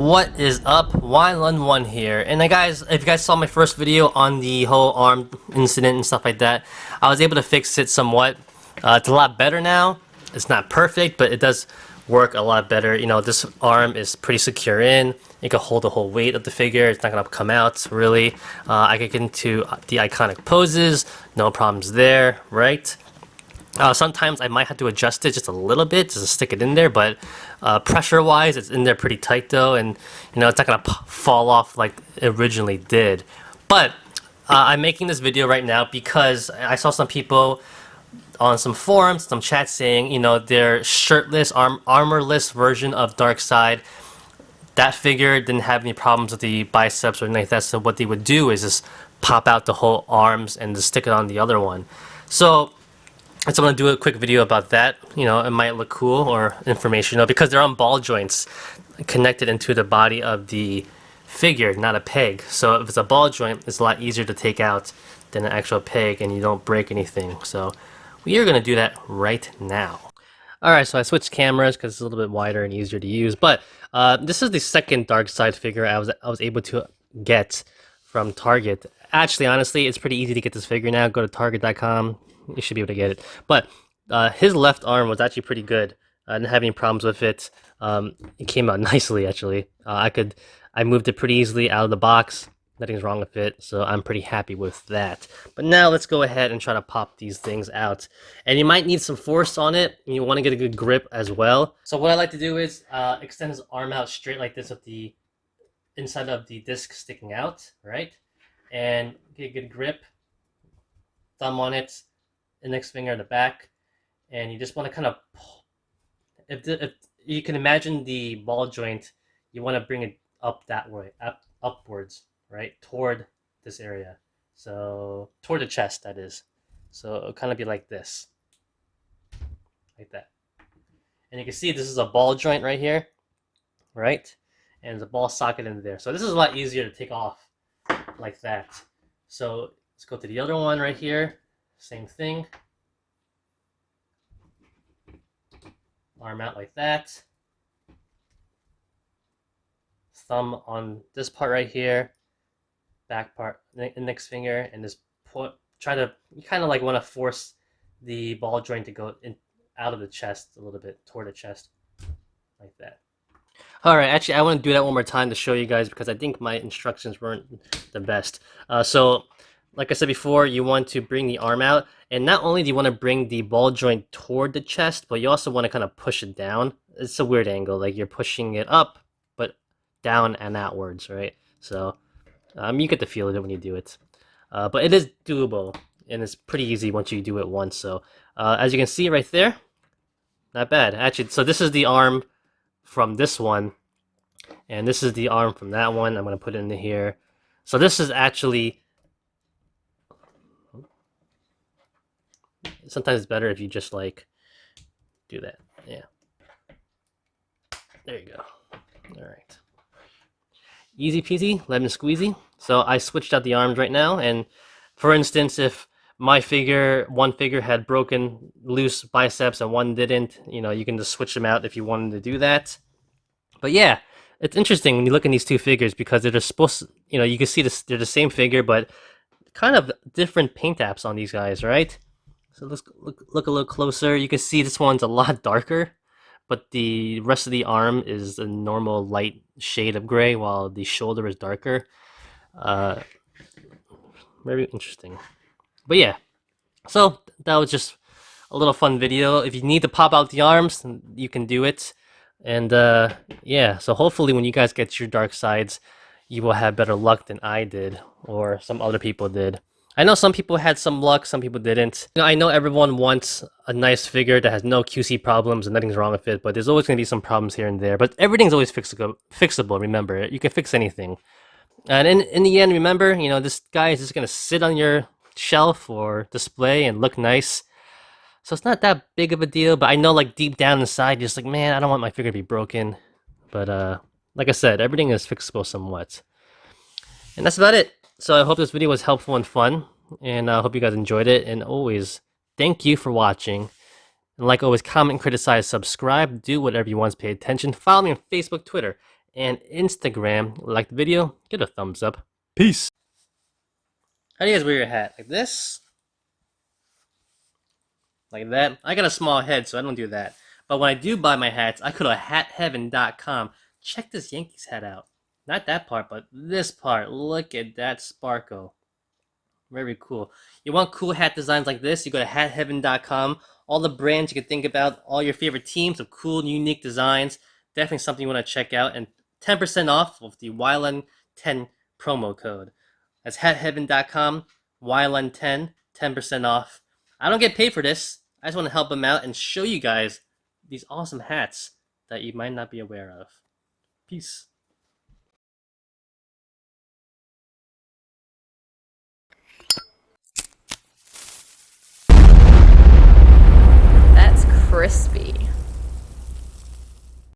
What is up? One here. And guys, if you guys saw my first video on the whole arm incident and stuff like that, I was able to fix it somewhat. It's a lot better now. It's not perfect, but it does work a lot better. You know, this arm is pretty secure in. It can hold the whole weight of the figure. It's not gonna come out really. I can get into the iconic poses. No problems there, right? Sometimes I might have to adjust it just a little bit just to stick it in there, but pressure-wise, it's in there pretty tight though, and you know it's not gonna fall off like it originally did. But I'm making this video right now because I saw some people on some forums, some chats saying, you know, their shirtless, armorless version of Darkseid, that figure didn't have any problems with the biceps or anything like that. So what they would do is just pop out the whole arms and just stick it on the other one. So I'm going to do a quick video about that. You know, it might look cool or informational because they're on ball joints connected into the body of the figure, not a peg. So if it's a ball joint, it's a lot easier to take out than an actual peg and you don't break anything. So we are going to do that right now. Alright, so I switched cameras because it's a little bit wider and easier to use. But this is the second Darkseid figure I was able to get from Target. Actually, honestly, it's pretty easy to get this figure now. Go to Target.com. You should be able to get it. But his left arm was actually pretty good. I didn't have any problems with it. It came out nicely, actually. I moved it pretty easily out of the box. Nothing's wrong with it, so I'm pretty happy with that. But now let's go ahead and try to pop these things out. And you might need some force on it. And you want to get a good grip as well. So what I like to do is extend his arm out straight like this with the inside of the disc sticking out, right? And get a good grip. Thumb on it. Index finger in the back, and you just want to kind of pull. If you can imagine the ball joint, you want to bring it up that way, upwards, right, toward this area. So toward the chest, that is. So it'll kind of be like this, like that. And you can see this is a ball joint right here, right, and there's a ball socket in there. So this is a lot easier to take off like that. So let's go to the other one right here. Same thing. Arm out like that. Thumb on this part right here. Back part, index finger, and just you kind of like want to force the ball joint to go out of the chest a little bit, toward the chest, like that. Alright, actually I want to do that one more time to show you guys because I think my instructions weren't the best. So like I said before, you want to bring the arm out, and not only do you want to bring the ball joint toward the chest, but you also want to kind of push it down. It's a weird angle, like you're pushing it up, but down and outwards, right? So you get the feel of it when you do it. But it is doable, and it's pretty easy once you do it once. So as you can see right there, not bad. Actually, so this is the arm from this one, and this is the arm from that one. I'm going to put it in here. So this is actually... Sometimes it's better if you just like do that. Yeah. There you go. All right. Easy peasy, lemon squeezy. So I switched out the arms right now, and for instance, if my figure, one figure had broken loose biceps and one didn't, you know, you can just switch them out if you wanted to do that. But yeah, it's interesting when you look at these two figures because they're just supposed to, you know, you can see this, they're the same figure, but kind of different paint apps on these guys, right? So let's look a little closer. You can see this one's a lot darker, but the rest of the arm is a normal light shade of gray, while the shoulder is darker. Very interesting. But yeah, so that was just a little fun video. If you need to pop out the arms, you can do it. And yeah, so hopefully when you guys get your Darkseids, you will have better luck than I did, or some other people did. I know some people had some luck, some people didn't. You know, I know everyone wants a nice figure that has no QC problems and nothing's wrong with it, but there's always going to be some problems here and there. But everything's always fixable, remember. You can fix anything. And in the end, remember, you know, this guy is just going to sit on your shelf or display and look nice. So it's not that big of a deal, but I know like deep down inside, you're just like, man, I don't want my figure to be broken. But like I said, everything is fixable somewhat. And that's about it. So I hope this video was helpful and fun, and I hope you guys enjoyed it. And always, thank you for watching. And like always, comment, criticize, subscribe, do whatever you want to pay attention. Follow me on Facebook, Twitter, and Instagram. Like the video, give it a thumbs up. Peace. How do you guys wear your hat? Like this? Like that? I got a small head, so I don't do that. But when I do buy my hats, I go to hatheaven.com. Check this Yankees hat out. Not that part, but this part. Look at that sparkle. Very cool. You want cool hat designs like this? You go to hatheaven.com. All the brands you can think about, all your favorite teams of cool and unique designs. Definitely something you want to check out. And 10% off with the YLUN10 promo code. That's hatheaven.com, YLUN10, 10% off. I don't get paid for this. I just want to help them out and show you guys these awesome hats that you might not be aware of. Peace. That's crispy.